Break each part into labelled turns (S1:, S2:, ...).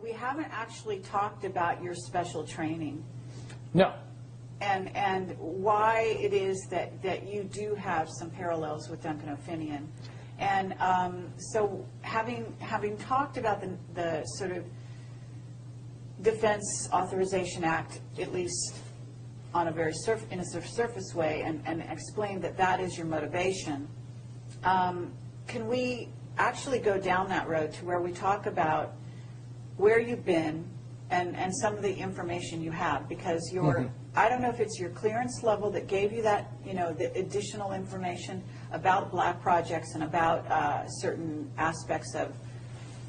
S1: we haven't actually talked about your special training.
S2: No.
S1: And why it is that you do have some parallels with Duncan O'Finioan. And so having talked about the sort of Defense Authorization Act, at least on a very surface way, and explained that that is your motivation, can we actually go down that road to where we talk about where you've been and some of the information you have? Because your, I don't know if it's your clearance level that gave you that, the additional information about black projects and about certain aspects of,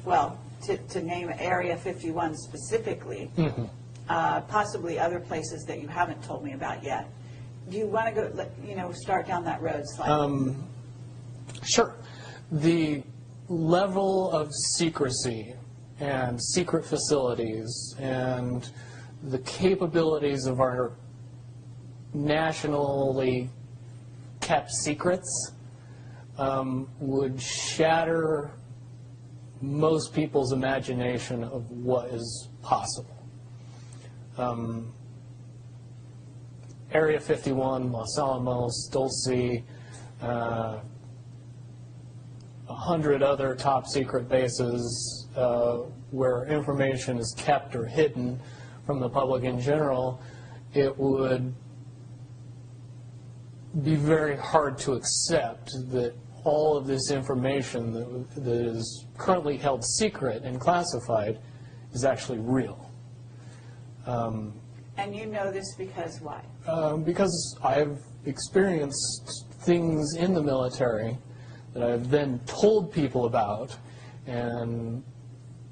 S1: well, to name Area 51 specifically, possibly other places that you haven't told me about yet. Do you want to go, start down that road slightly?
S2: Sure. The level of secrecy and secret facilities and the capabilities of our nationally kept secrets would shatter most people's imagination of what is possible. Area 51, Los Alamos, Dulce, 100 other top secret bases where information is kept or hidden from the public in general, it would be very hard to accept that all of this information that is currently held secret and classified is actually real.
S1: And you know this because why?
S2: Because I've experienced things in the military that I've then told people about, and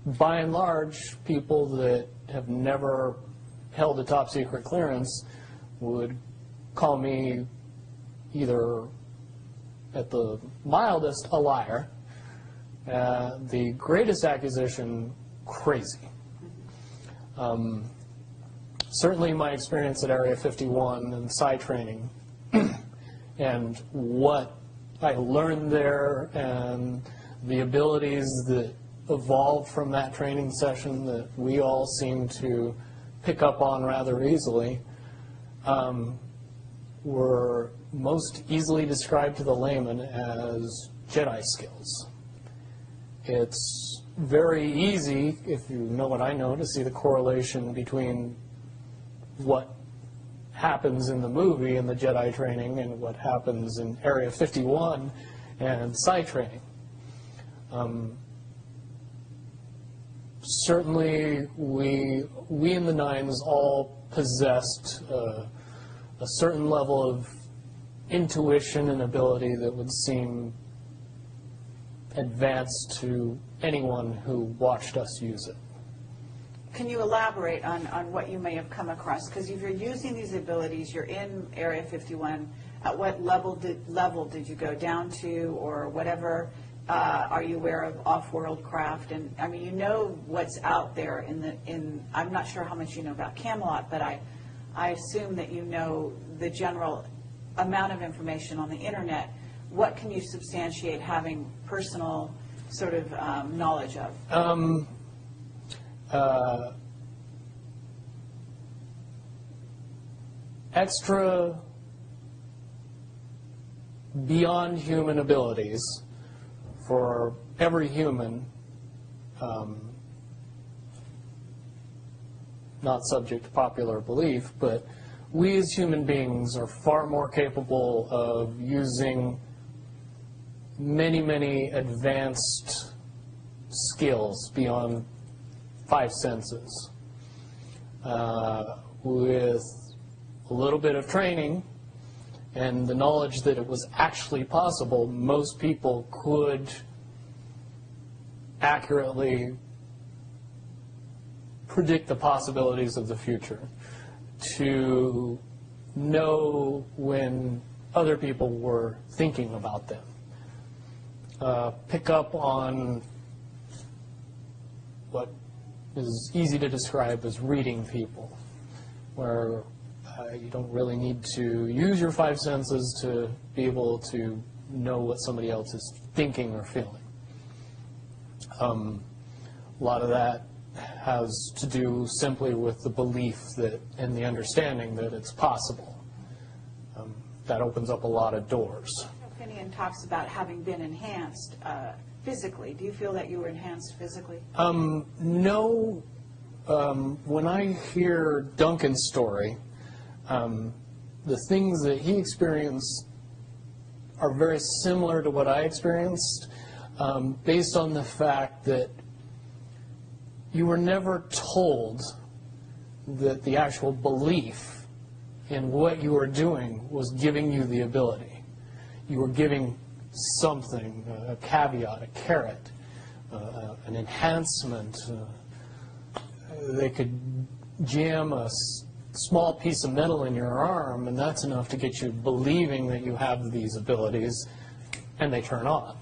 S2: by and large, people that have never held a top secret clearance would call me either, at the mildest, a liar, the greatest accusation, crazy. Certainly my experience at Area 51 and PSY training and what I learned there and the abilities that evolved from that training session that we all seem to pick up on rather easily were most easily described to the layman as Jedi skills. It's very easy, if you know what I know, to see the correlation between what happens in the movie in the Jedi training and what happens in Area 51 and PSY training. Certainly, we in the Nines all possessed a certain level of intuition and ability that would seem advanced to anyone who watched us use it.
S1: Can you elaborate on what you may have come across? Because if you're using these abilities, you're in Area 51, at what level did you go down to, or whatever? Are you aware of off-world craft? And I mean, you know what's out there I'm not sure how much you know about Camelot, but I assume that you know the general amount of information on the internet. What can you substantiate having personal sort of knowledge of?
S2: Extra beyond human abilities for every human, not subject to popular belief, but we as human beings are far more capable of using many, many advanced skills beyond 5 senses. With a little bit of training and the knowledge that it was actually possible, most people could accurately predict the possibilities of the future, to know when other people were thinking about them, pick up on what is easy to describe as reading people, where you don't really need to use your 5 senses to be able to know what somebody else is thinking or feeling. A lot of that has to do simply with the belief that and the understanding that it's possible. That opens up a lot of doors.
S1: Finian talks about having been enhanced physically. Do you feel that you were enhanced physically?
S2: No. When I hear Duncan's story, the things that he experienced are very similar to what I experienced, based on the fact that you were never told that the actual belief in what you were doing was giving you the ability. You were giving something, a caveat, a carrot, an enhancement. They could jam a small piece of metal in your arm, and that's enough to get you believing that you have these abilities, and they turn on.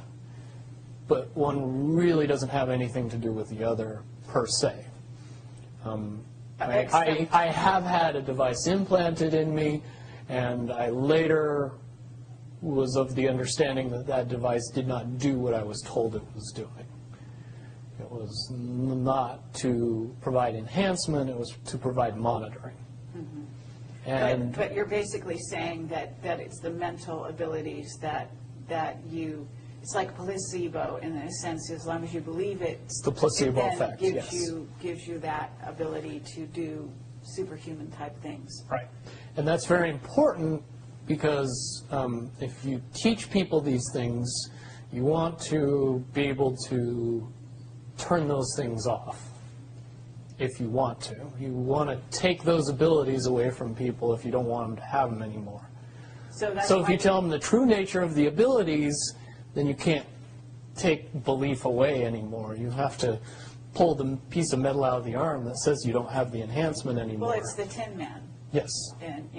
S2: But one really doesn't have anything to do with the other, per se. I have had a device implanted in me, and I later was of the understanding that that device did not do what I was told it was doing. It was not to provide enhancement, it was to provide monitoring.
S1: Mm-hmm.
S2: And
S1: but you're basically saying that it's the mental abilities that you, it's like placebo in a sense, as long as you believe it,
S2: it's the placebo
S1: then
S2: effect,
S1: gives
S2: yes.
S1: gives you that ability to do superhuman type things.
S2: Right. And that's very important because if you teach people these things, you want to be able to turn those things off if you want to. You want to take those abilities away from people if you don't want them to have them anymore. So if you tell them the true nature of the abilities, then you can't take belief away anymore. You have to pull the piece of metal out of the arm that says you don't have the enhancement anymore.
S1: Well, it's the Tin Man.
S2: Yes.
S1: And,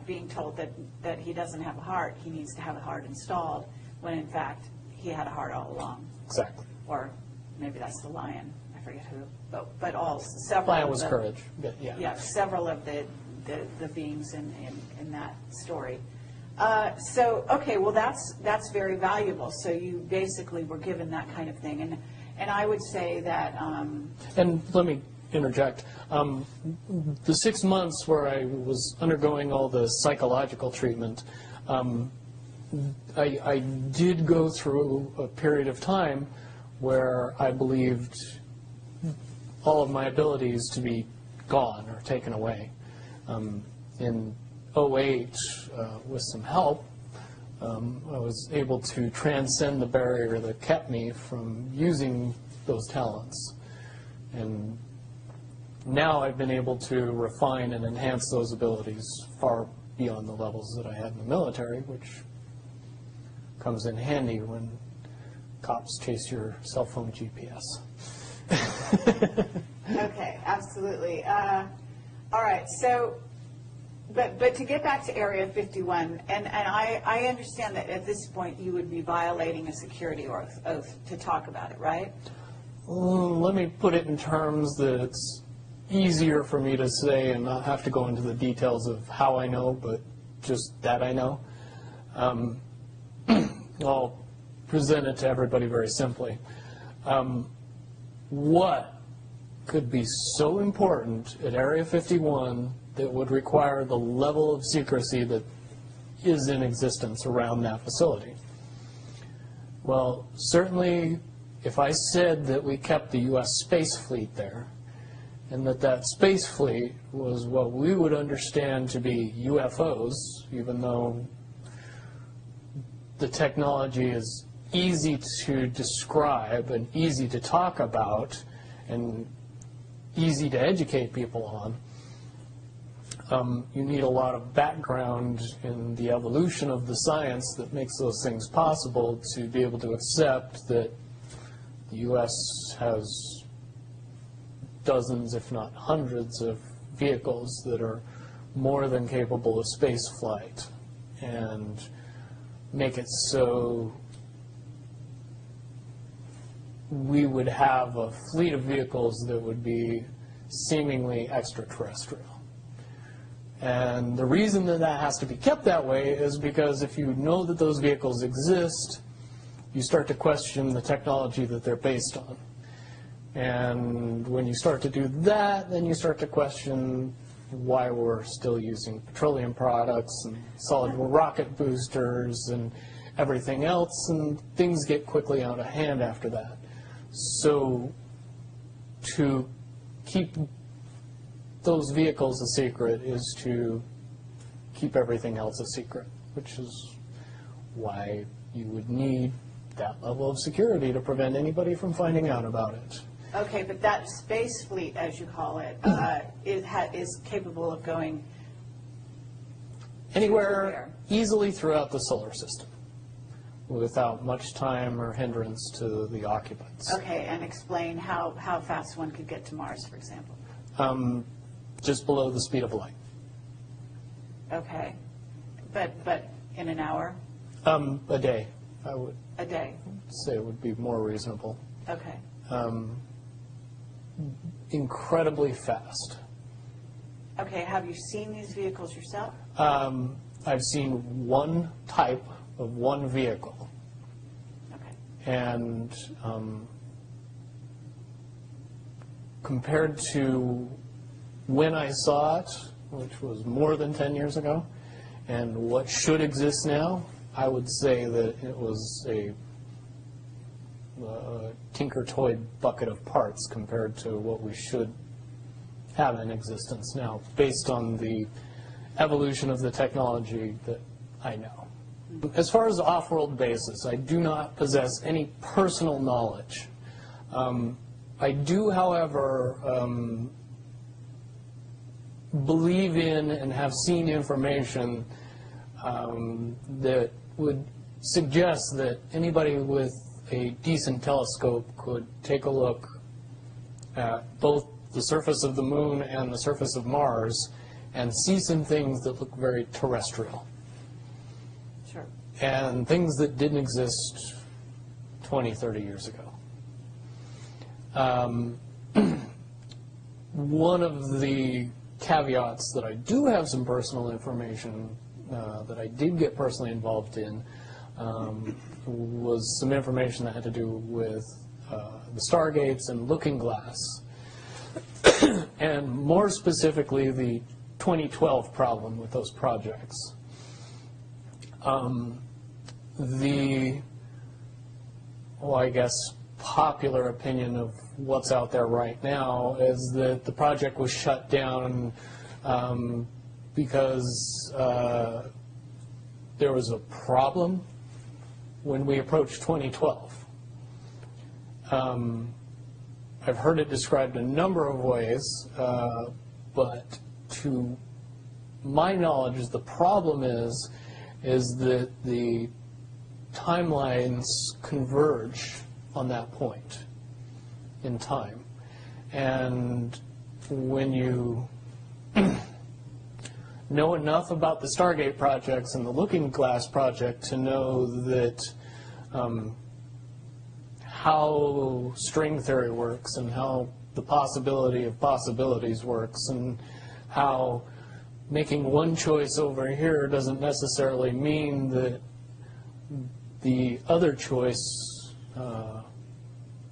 S1: being told that he doesn't have a heart, he needs to have a heart installed, when in fact he had a heart all along.
S2: Exactly.
S1: Or maybe that's the lion. I forget who. But several.
S2: Lion was courage. But yeah.
S1: Yeah, several of the beings in that story. Okay, well that's very valuable. So you basically were given that kind of thing, and I would say that.
S2: And let me interject. The 6 months where I was undergoing all the psychological treatment, I did go through a period of time where I believed all of my abilities to be gone or taken away. In 2008, with some help, I was able to transcend the barrier that kept me from using those talents. And now I've been able to refine and enhance those abilities far beyond the levels that I had in the military, which comes in handy when cops chase your cell phone GPS.
S1: Okay, absolutely. All right, so, but to get back to Area 51, and I understand that at this point you would be violating a security oath to talk about it, right?
S2: Let me put it in terms that it's easier for me to say and not have to go into the details of how I know, but just that I know. I'll present it to everybody very simply. What could be so important at Area 51 that would require the level of secrecy that is in existence around that facility? Well, certainly if I said that we kept the U.S. space fleet there, and that space fleet was what we would understand to be UFOs, even though the technology is easy to describe and easy to talk about and easy to educate people on, you need a lot of background in the evolution of the science that makes those things possible to be able to accept that the U.S. has dozens, if not hundreds, of vehicles that are more than capable of space flight, and make it so we would have a fleet of vehicles that would be seemingly extraterrestrial. And the reason that that has to be kept that way is because if you know that those vehicles exist, you start to question the technology that they're based on. And when you start to do that, then you start to question why we're still using petroleum products and solid rocket boosters and everything else, and things get quickly out of hand after that. So to keep those vehicles a secret is to keep everything else a secret, which is why you would need that level of security to prevent anybody from finding out about it.
S1: Okay, but that space fleet, as you call it, is capable of going
S2: anywhere easily throughout the solar system without much time or hindrance to the occupants.
S1: Okay, and explain how fast one could get to Mars, for example.
S2: Just below the speed of light.
S1: Okay, but in an hour?
S2: A day, I would
S1: A day.
S2: say would be more reasonable.
S1: Okay.
S2: Incredibly fast.
S1: Okay, have you seen these vehicles yourself?
S2: I've seen one type of one vehicle,
S1: Okay.
S2: and compared to when I saw it, which was more than 10 years ago, and what should exist now, I would say that it was a tinker toy bucket of parts compared to what we should have in existence now, based on the evolution of the technology that I know. As far as the off-world basis, I do not possess any personal knowledge. I do, however, believe in and have seen information that would suggest that anybody with a decent telescope could take a look at both the surface of the moon and the surface of Mars and see some things that look very terrestrial.
S1: Sure.
S2: And things that didn't exist 20, 30 years ago. One of the caveats that I do have some personal information that I did get personally involved in was some information that had to do with the Stargates and Looking Glass, and more specifically the 2012 problem with those projects. I guess, popular opinion of what's out there right now is that the project was shut down because there was a problem when we approached 2012. I've heard it described a number of ways, but to my knowledge, the problem is that the timelines converge on that point in time. And when you know enough about the Stargate projects and the Looking Glass project to know that how string theory works and how the possibility of possibilities works and how making one choice over here doesn't necessarily mean that the other choice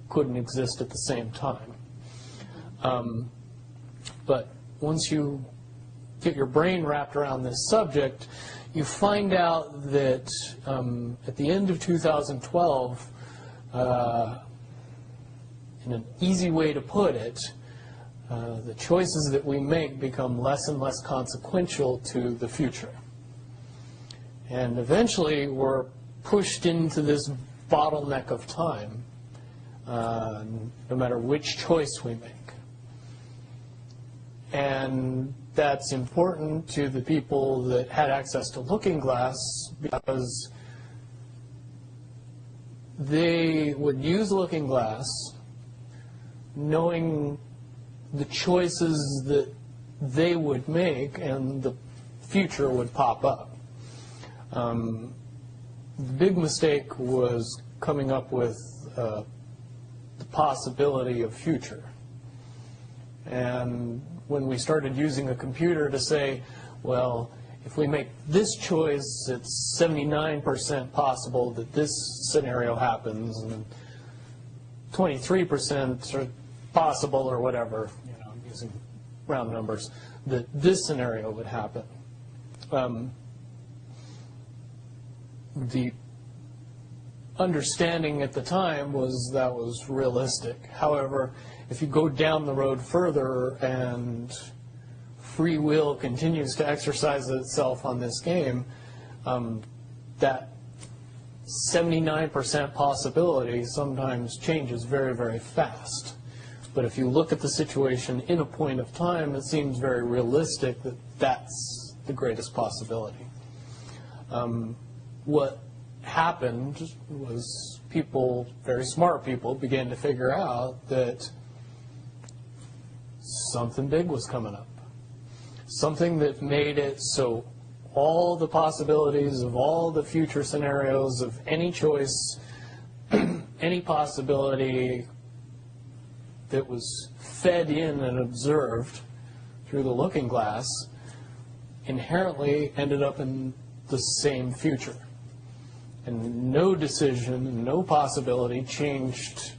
S2: couldn't exist at the same time. But once you get your brain wrapped around this subject, you find out that at the end of 2012, in an easy way to put it, the choices that we make become less and less consequential to the future. And eventually we're pushed into this bottleneck of time, no matter which choice we make. And that's important to the people that had access to Looking Glass because they would use Looking Glass knowing the choices that they would make and the future would pop up. The big mistake was coming up with the possibility of future. And when we started using a computer to say, well, if we make this choice, it's 79% possible that this scenario happens, and 23% possible or whatever, I'm using round numbers, that this scenario would happen. The understanding at the time was that was realistic. However, if you go down the road further and free will continues to exercise itself on this game, that 79% possibility sometimes changes very, very fast. But if you look at the situation in a point of time, it seems very realistic that that's the greatest possibility. What happened was people, very smart people, began to figure out that something big was coming up. Something that made it so all the possibilities of all the future scenarios of any choice, any possibility that was fed in and observed through the looking glass inherently ended up in the same future. And no decision, no possibility changed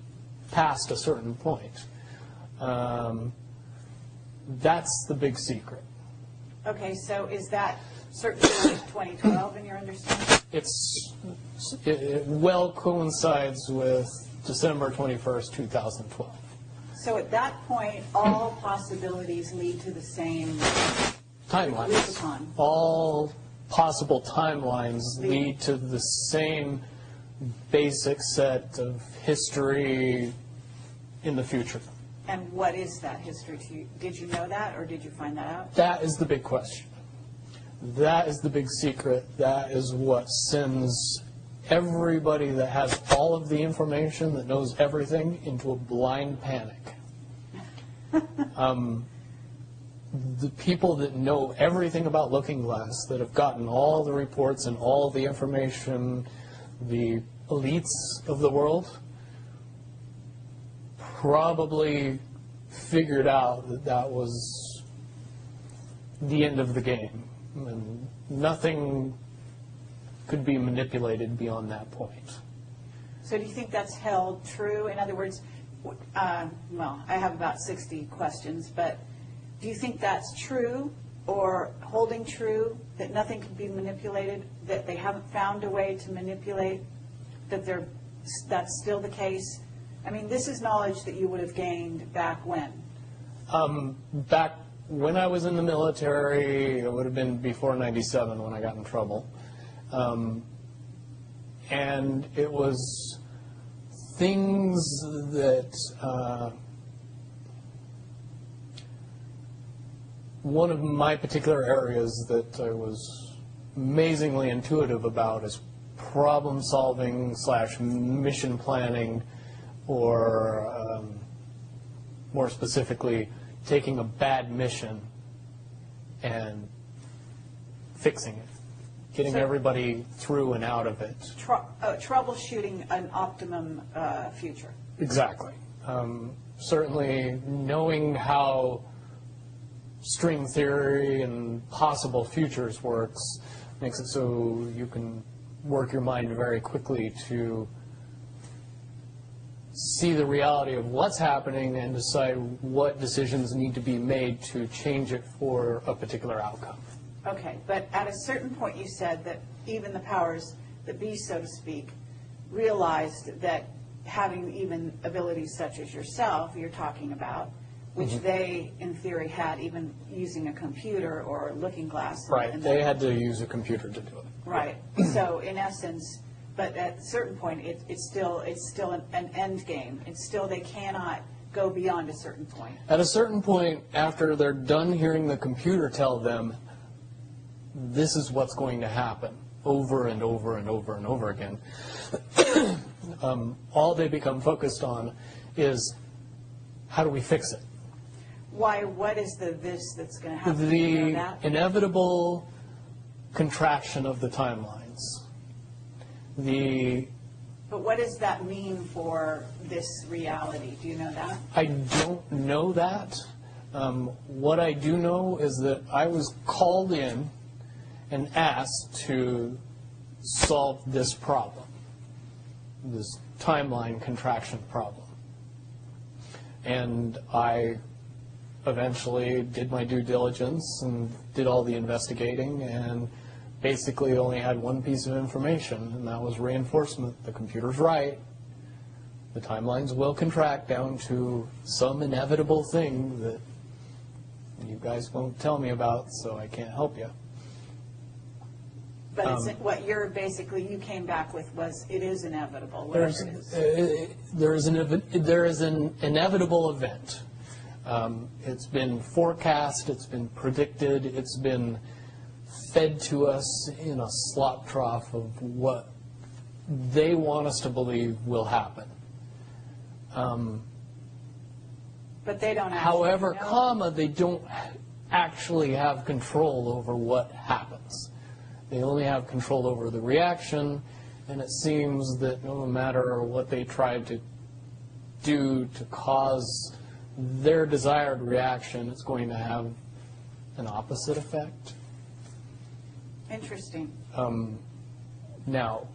S2: past a certain point. That's the big secret.
S1: Okay, so is that certainly 2012 in your understanding?
S2: It well coincides with December 21st, 2012.
S1: So at that point, all possibilities lead to the same
S2: Timelines.
S1: Rubicon.
S2: All possible timelines lead to the same basic set of history in the future.
S1: And what is that history to you? Did you know that, or did you find that out?
S2: That is the big question. That is the big secret. That is what sends everybody that has all of the information, that knows everything, into a blind panic. The people that know everything about Looking Glass, that have gotten all the reports and all the information, the elites of the world, probably figured out that that was the end of the game. And nothing could be manipulated beyond that point.
S1: So do you think that's held true? In other words, well, I have about 60 questions, but do you think that's true or holding true, that nothing can be manipulated, that they haven't found a way to manipulate, that that's still the case? I mean, this is knowledge that you would have gained back when?
S2: Back when I was in the military, it would have been before '97 when I got in trouble. And it was things that one of my particular areas that I was amazingly intuitive about is problem solving / mission planning, or more specifically, taking a bad mission and fixing it, getting everybody through and out of it.
S1: Troubleshooting an optimum future.
S2: Exactly. Certainly knowing how string theory and possible futures works makes it so you can work your mind very quickly to see the reality of what's happening and decide what decisions need to be made to change it for a particular outcome.
S1: Okay, but at a certain point you said that even the powers that be, so to speak, realized that having even abilities such as yourself, you're talking about, which they, in theory, had even using a computer or looking glass.
S2: Right, they had to use a computer to do it.
S1: Right, so in essence, but at a certain point, it's still an end game. It's still, they cannot go beyond a certain point.
S2: At a certain point, after they're done hearing the computer tell them, this is what's going to happen, over and over and over and over again, all they become focused on is, how do we fix it?
S1: Why? What is this that's going to happen?
S2: The
S1: Do you know that?
S2: inevitable contraction of the timelines.
S1: But what does that mean for this reality? Do you know that?
S2: I don't know that. What I do know is that I was called in and asked to solve this problem, this timeline contraction problem. And I eventually did my due diligence and did all the investigating, and basically only had one piece of information, and that was reinforcement. The computer's right. The timelines will contract down to some inevitable thing that you guys won't tell me about, so I can't help you.
S1: But it's, what you're basically, you came back with was, it is inevitable, whatever it is.
S2: There is an inevitable event. It's been forecast, it's been predicted, it's been fed to us in a slop trough of what they want us to believe will happen.
S1: But they don't actually
S2: However,
S1: know.
S2: they don't actually have control over what happens. They only have control over the reaction, and it seems that no matter what they try to do to cause their desired reaction, it's going to have an opposite effect.
S1: Interesting.
S2: Now,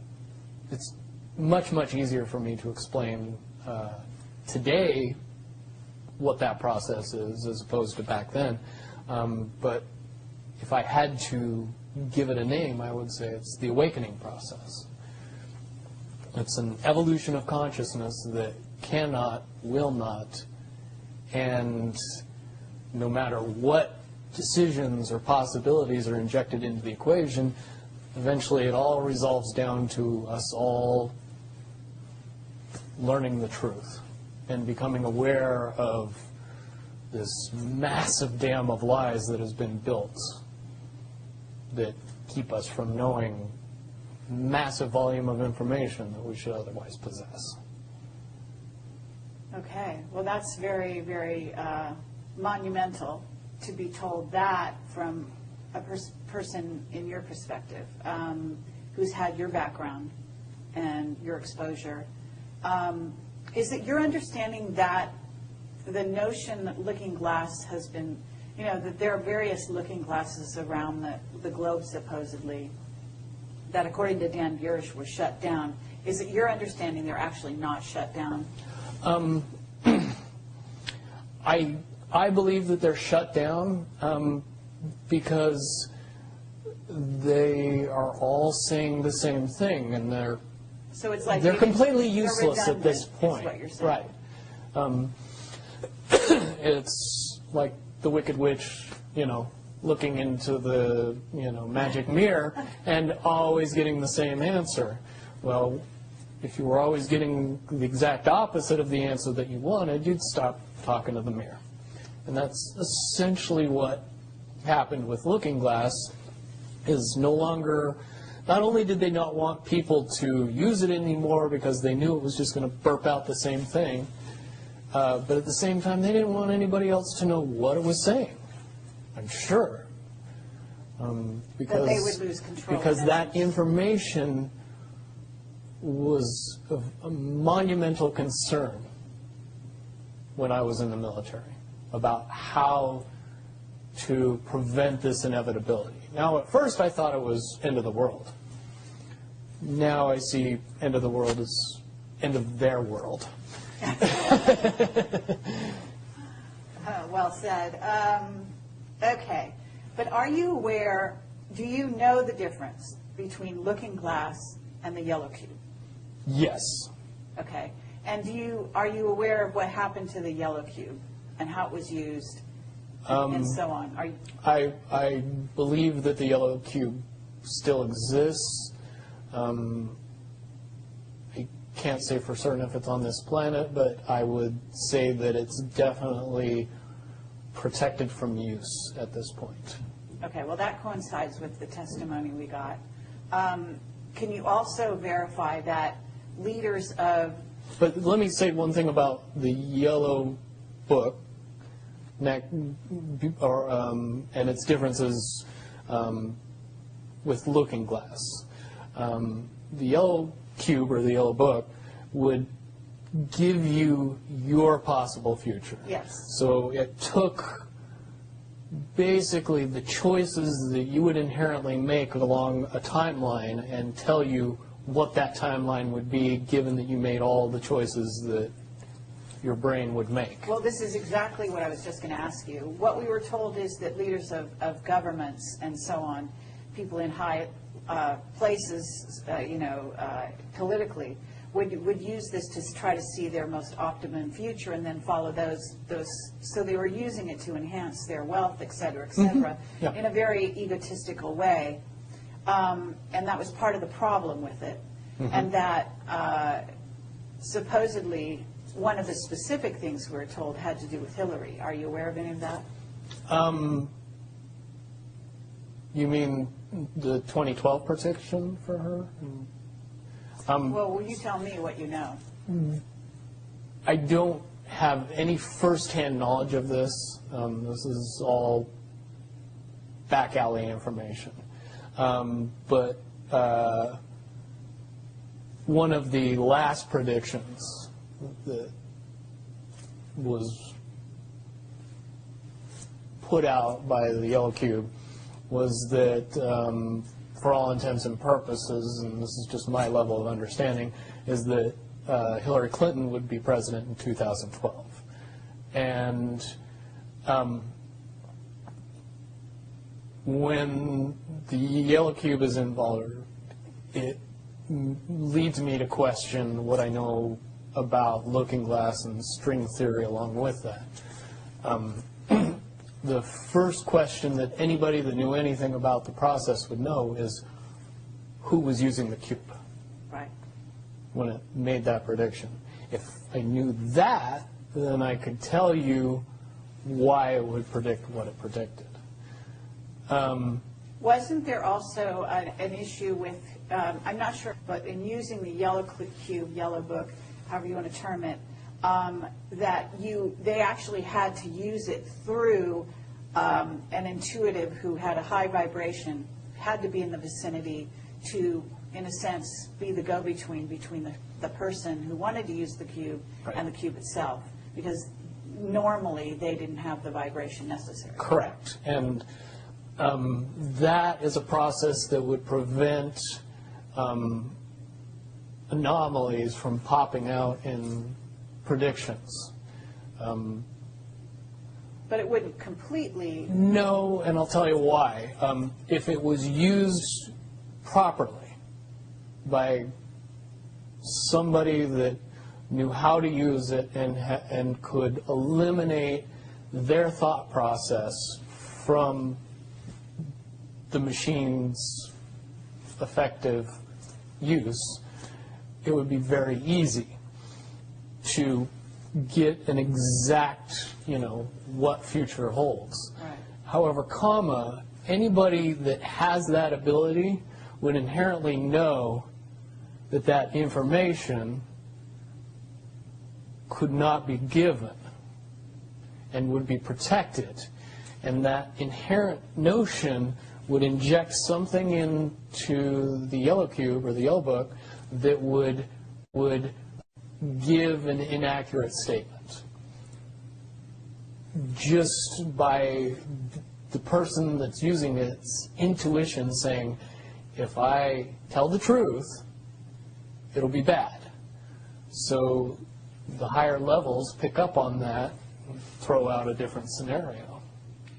S2: it's much, much easier for me to explain today what that process is as opposed to back then. But if I had to give it a name, I would say it's the awakening process. It's an evolution of consciousness that cannot, will not, and no matter what decisions or possibilities are injected into the equation, eventually it all resolves down to us all learning the truth and becoming aware of this massive dam of lies that has been built that keep us from knowing massive volume of information that we should otherwise possess.
S1: Okay. Well, that's very, very monumental to be told that from a person in your perspective, who's had your background and your exposure. Is it your understanding that the notion that Looking Glass has been, that there are various looking glasses around the globe supposedly, that according to Dan Burish were shut down. Is it your understanding they're actually not shut down?
S2: I believe that they're shut down because they are all saying the same thing, and
S1: So it's like
S2: they're completely useless at this point.
S1: Is what you're saying.
S2: Right. It's like the Wicked Witch, looking into the, magic mirror and always getting the same answer. Well, if you were always getting the exact opposite of the answer that you wanted, you'd stop talking to the mirror. And that's essentially what happened with Looking Glass, is no longer, not only did they not want people to use it anymore because they knew it was just going to burp out the same thing, but at the same time, they didn't want anybody else to know what it was saying. I'm sure. Because
S1: they would lose control.
S2: Because that information was of a monumental concern when I was in the military about how to prevent this inevitability. Now, at first, I thought it was end of the world. Now I see end of the world as end of their world.
S1: Well said. Okay. But are you aware, do you know the difference between Looking Glass and the Yellow Cube?
S2: Yes.
S1: Okay. And are you aware of what happened to the Yellow Cube and how it was used and so on?
S2: I believe that the Yellow Cube still exists. I can't say for certain if it's on this planet, but I would say that it's definitely protected from use at this point.
S1: Okay, well, that coincides with the testimony we got. Can you also verify that leaders of...
S2: But let me say one thing about the Yellow Book and its differences with Looking Glass. The Yellow Cube, or the Yellow Book, would give you your possible future.
S1: Yes.
S2: So it took basically the choices that you would inherently make along a timeline and tell you what that timeline would be, given that you made all the choices that your brain would make.
S1: Well, this is exactly what I was just going to ask you. What we were told is that leaders of governments and so on, people in high places, politically, would use this to try to see their most optimum future and then follow those. So they were using it to enhance their wealth, et cetera,
S2: Yeah.
S1: in a very egotistical way. And that was part of the problem with it. And that supposedly one of the specific things we were told had to do with Hillary. Are you aware of any of that?
S2: You mean the 2012 prediction for her?
S1: Well, will you tell me what you know?
S2: I don't have any firsthand knowledge of this. This is all back alley information. But one of the last predictions that was put out by the Yellow Cube was that, for all intents and purposes, and this is just my level of understanding, is that Hillary Clinton would be president in 2012. And when the Yellow Cube is involved, it leads me to question what I know about looking glass and string theory along with that. The first question that anybody that knew anything about the process would know is who was using the cube
S1: Right.
S2: when it made that prediction. If I knew that, then I could tell you why it would predict what it predicted.
S1: Wasn't there also an issue with, I'm not sure, but in using the Yellow Cube, Yellow Book, however you want to term it, that they actually had to use it through an intuitive who had a high vibration, had to be in the vicinity to, in a sense, be the go-between between the person who wanted to use the cube
S2: Right.
S1: and the cube itself, because normally they didn't have the vibration necessary.
S2: Correct. And that is a process that would prevent anomalies from popping out in predictions.
S1: But it wouldn't completely.
S2: No, and I'll tell you why. If it was used properly by somebody that knew how to use it and could eliminate their thought process from the machine's effective use, it would be very easy to get an exact, what future holds.
S1: Right.
S2: However, anybody that has that ability would inherently know that that information could not be given and would be protected. And that inherent notion would inject something into the Yellow Cube or the Yellow Book that would give an inaccurate statement. Just by the person that's using its intuition saying, if I tell the truth, it'll be bad. So the higher levels pick up on that and throw out a different scenario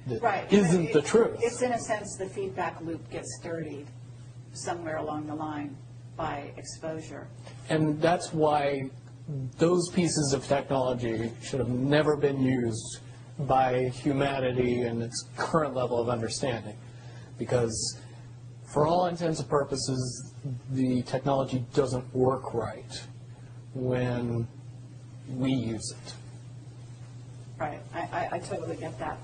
S2: that
S1: Right.
S2: isn't the truth.
S1: It's in a sense the feedback loop gets dirtied somewhere along the line by exposure.
S2: And that's why those pieces of technology should have never been used by humanity in its current level of understanding. Because for all intents and purposes, the technology doesn't work right when we use it.
S1: Right, I totally get that.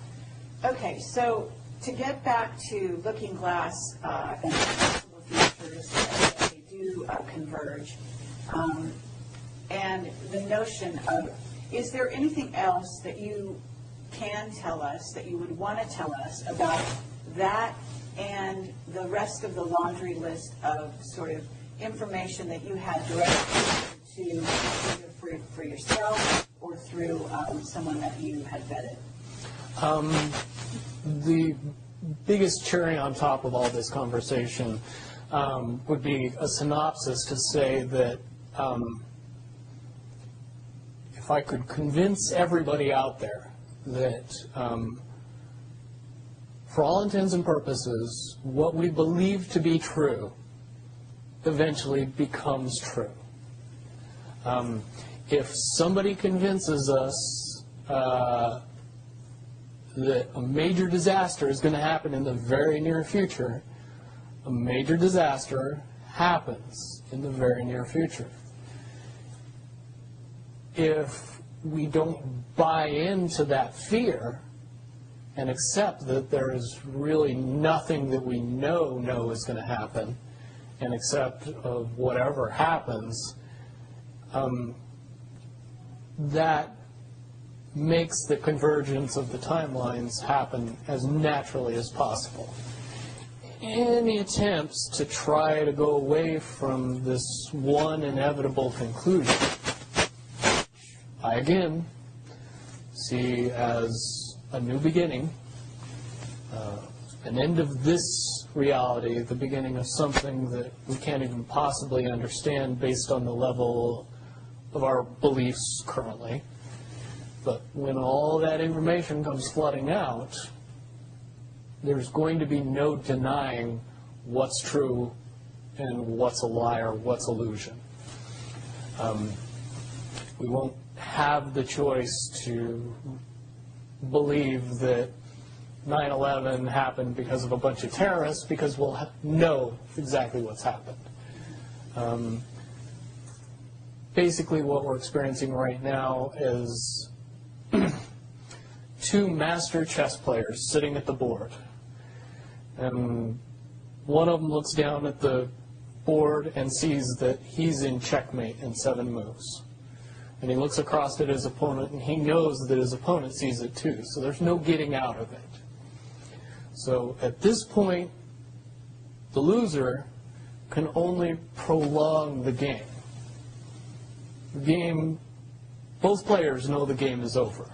S1: Okay, so to get back to Looking Glass and possible futures that they do converge, and the notion of, is there anything else that you can tell us, that you would want to tell us about that and the rest of the laundry list of sort of information that you had directly to either for yourself or through someone that you had vetted?
S2: The biggest cherry on top of all this conversation would be a synopsis to say that if if I could convince everybody out there that, for all intents and purposes, what we believe to be true eventually becomes true. If somebody convinces us that a major disaster is going to happen in the very near future, a major disaster happens in the very near future. If we don't buy into that fear and accept that there is really nothing that we know is going to happen, and accept of whatever happens, that makes the convergence of the timelines happen as naturally as possible. Any attempts to try to go away from this one inevitable conclusion, I again see as a new beginning, an end of this reality, the beginning of something that we can't even possibly understand based on the level of our beliefs currently. But when all that information comes flooding out, there's going to be no denying what's true and what's a lie or what's illusion. We won't have the choice to believe that 9/11 happened because of a bunch of terrorists, because we'll know exactly what's happened. Basically, what we're experiencing right now is two master chess players sitting at the board. And one of them looks down at the board and sees that he's in checkmate in 7 moves. And he looks across at his opponent, and he knows that his opponent sees it too. So there's no getting out of it. So at this point, the loser can only prolong the game. The game, both players know the game is over.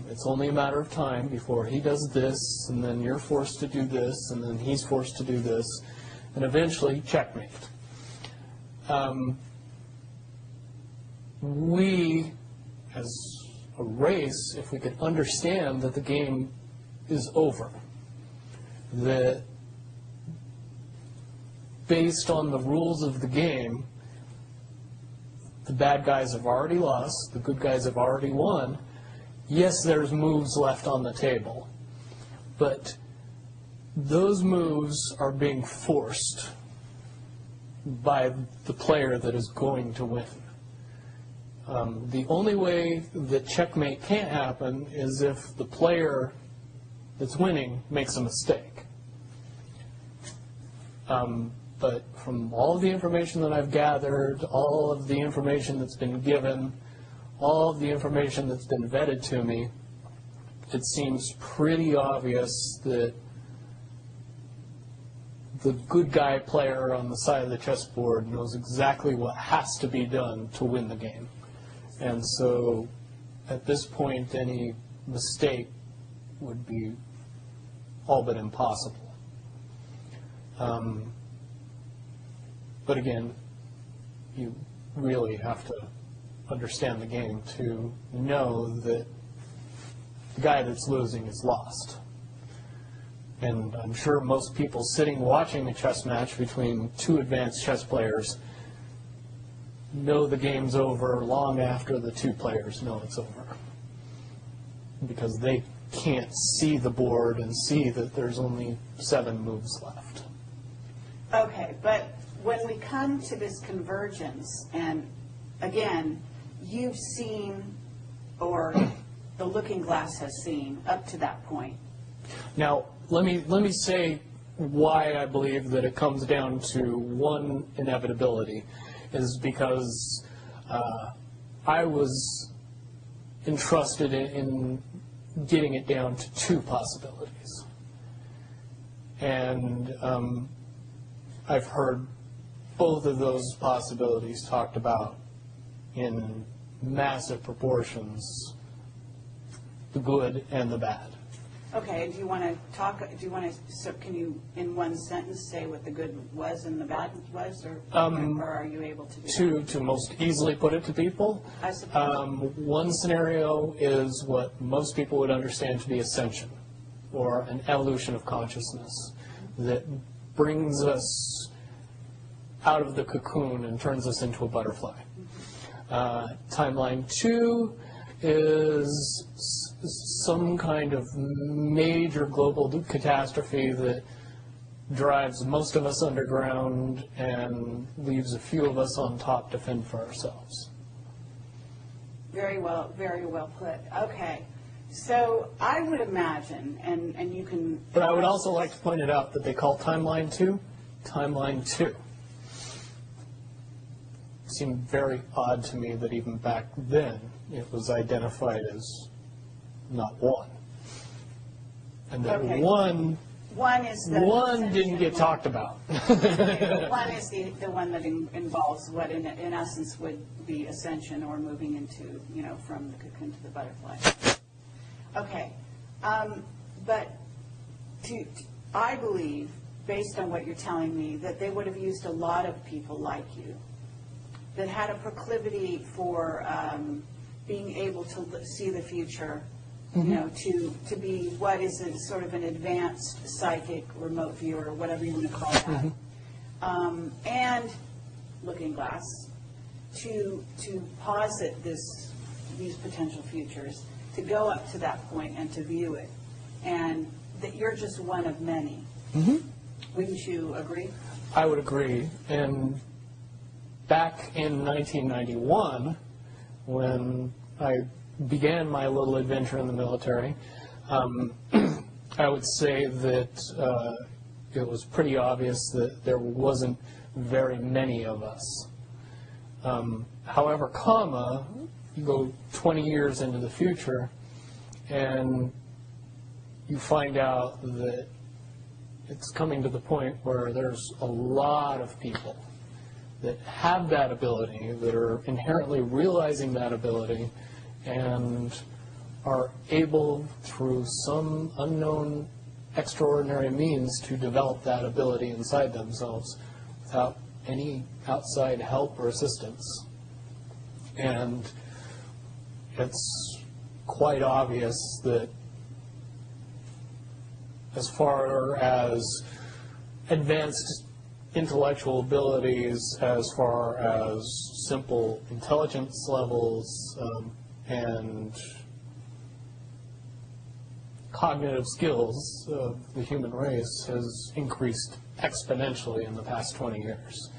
S2: It's only a matter of time before he does this, and then you're forced to do this, and then he's forced to do this, and eventually checkmate. We, as a race, if we could understand that the game is over, that based on the rules of the game, the bad guys have already lost, the good guys have already won. Yes, there's moves left on the table, but those moves are being forced by the player that is going to win. The only way that checkmate can't happen is if the player that's winning makes a mistake. But from all of the information that I've gathered, all of the information that's been given, all of the information that's been vetted to me, it seems pretty obvious that the good guy player on the side of the chessboard knows exactly what has to be done to win the game. And so at this point, any mistake would be all but impossible. But again, you really have to understand the game to know that the guy that's losing is lost. And I'm sure most people sitting watching a chess match between two advanced chess players know the game's over long after the two players know it's over, because they can't see the board and see that there's only 7 moves left.
S1: Okay, but when we come to this convergence, and again, you've seen, or the looking glass has seen, up to that point.
S2: Now, let me say why I believe that it comes down to one inevitability, is because I was entrusted in getting it down to 2 possibilities. And I've heard both of those possibilities talked about in massive proportions, the good and the bad.
S1: Okay, do you want to talk, so can you, in one sentence, say what the good was and the bad was, or are you able to do that?
S2: To most easily put it to people,
S1: I suppose.
S2: one scenario is what most people would understand to be ascension, or an evolution of consciousness that brings us out of the cocoon and turns us into a butterfly. Timeline 2 is some kind of major global catastrophe that drives most of us underground and leaves a few of us on top to fend for ourselves.
S1: Very well put. Okay. So I would imagine, and you can...
S2: But I would also like to point it out that they call Timeline 2 Timeline 2. It seemed very odd to me that even back then it was identified as not 1. And that
S1: Okay.
S2: one
S1: is the...
S2: didn't get talked about.
S1: Okay, one is the one that involves what in essence would be ascension, or moving into, from the cocoon to the butterfly. Okay. But I believe, based on what you're telling me, that they would have used a lot of people like you that had a proclivity for being able to see the future, to be what is a sort of an advanced psychic remote viewer, or whatever you want to call that, and looking glass, to posit these potential futures, to go up to that point and to view it, and that you're just one of many. Wouldn't you agree?
S2: I would agree. And back in 1991, when I began my little adventure in the military, I would say that it was pretty obvious that there wasn't very many of us. However, you go 20 years into the future, and you find out that it's coming to the point where there's a lot of people that have that ability, that are inherently realizing that ability, and are able, through some unknown extraordinary means, to develop that ability inside themselves without any outside help or assistance. And it's quite obvious that as far as advanced intellectual abilities, as far as simple intelligence levels, and cognitive skills of the human race has increased exponentially in the past 20 years.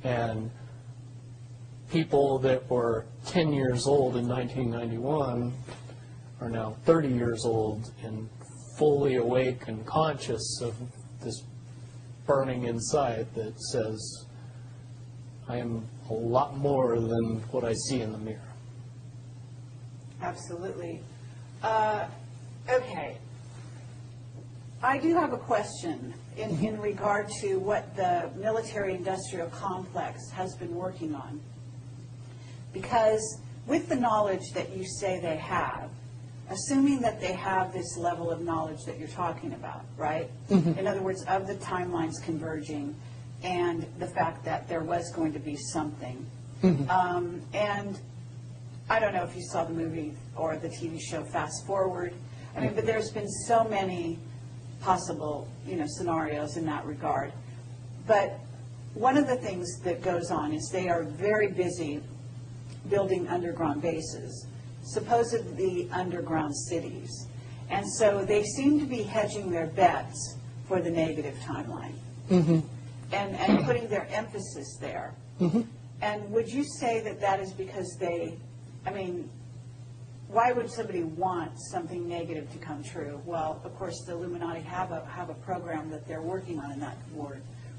S2: And people that were 10 years old in 1991 are now 30 years old and fully awake and conscious of this burning inside that says, I am a lot more than what I see in the mirror.
S1: Absolutely. Okay. I do have a question in regard to what the military-industrial complex has been working on. Because with the knowledge that you say they have, assuming that they have this level of knowledge that you're talking about, right? In other words, of the timelines converging and the fact that there was going to be something. And I don't know if you saw the movie or the TV show Fast Forward. I mean, but there's been so many possible, scenarios in that regard. But one of the things that goes on is they are very busy building underground bases, supposedly underground cities. And so they seem to be hedging their bets for the negative timeline and putting their emphasis there. And would you say that that is because why would somebody want something negative to come true? Well, of course, the Illuminati have a program that they're working on in that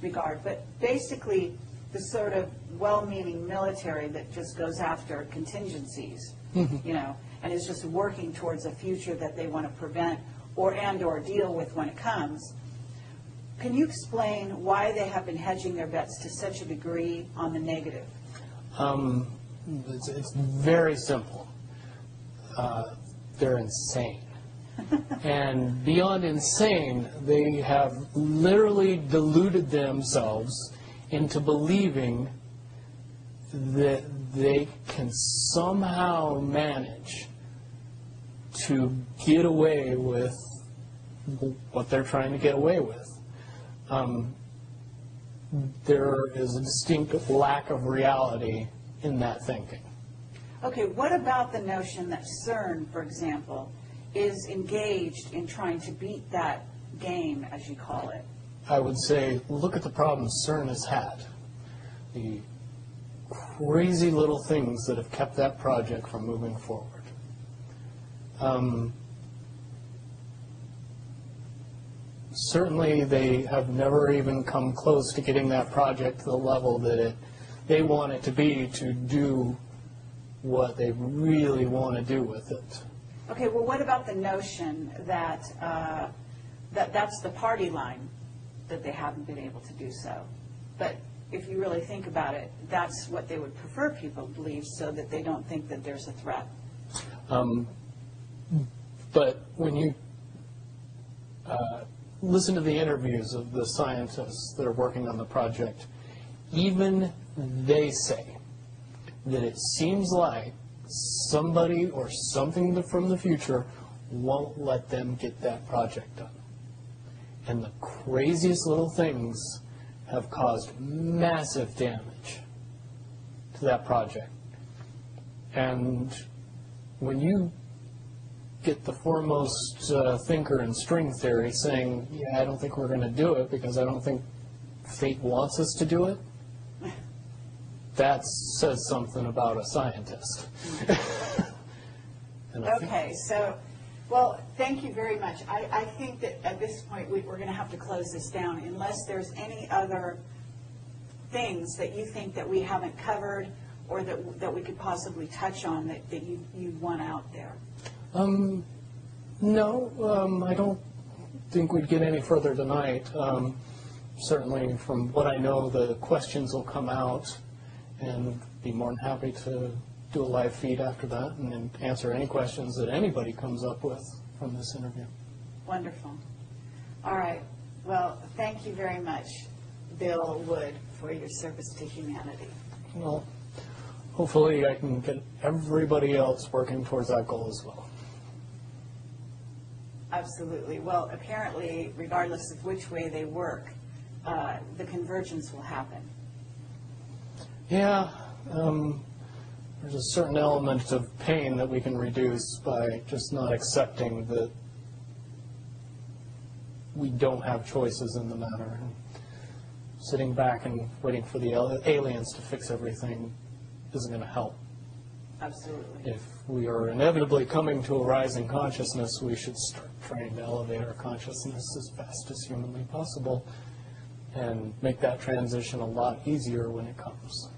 S1: regard. But basically, the sort of well-meaning military that just goes after contingencies, and is just working towards a future that they want to prevent or deal with when it comes. Can you explain why they have been hedging their bets to such a degree on the negative?
S2: It's very simple. They're insane. And beyond insane, they have literally deluded themselves into believing that they can somehow manage to get away with what they're trying to get away with. There is a distinct lack of reality in that thinking.
S1: Okay, what about the notion that CERN, for example, is engaged in trying to beat that game, as you call it?
S2: I would say, look at the problems CERN has had. The crazy little things that have kept that project from moving forward. Certainly, they have never even come close to getting that project to the level that they want it to be to do what they really want to do with it.
S1: Okay, well, what about the notion that, that's the party line, that they haven't been able to do so? But if you really think about it, that's what they would prefer people believe, so that they don't think that there's a threat.
S2: But when you listen to the interviews of the scientists that are working on the project, even they say that it seems like somebody or something from the future won't let them get that project done. And the craziest little things have caused massive damage to that project. And when you get the foremost thinker in string theory saying, yeah, I don't think we're going to do it because I don't think fate wants us to do it, that says something about a scientist.
S1: Okay, so, well, thank you very much. I think that at this point we're going to have to close this down unless there's any other things that you think that we haven't covered or that we could possibly touch on that you want out there.
S2: No, I don't think we'd get any further tonight. Certainly, from what I know, the questions will come out, and be more than happy to do a live feed after that and answer any questions that anybody comes up with from this interview.
S1: Wonderful. All right. Well, thank you very much, Bill Wood, for your service to humanity.
S2: Well, hopefully I can get everybody else working towards that goal as well.
S1: Absolutely. Well, apparently, regardless of which way they work, the convergence will happen.
S2: Yeah, there's a certain element of pain that we can reduce by just not accepting that we don't have choices in the matter. And sitting back and waiting for the aliens to fix everything isn't going to help.
S1: Absolutely.
S2: If we are inevitably coming to a rising consciousness, we should start trying to elevate our consciousness as fast as humanly possible and make that transition a lot easier when it comes.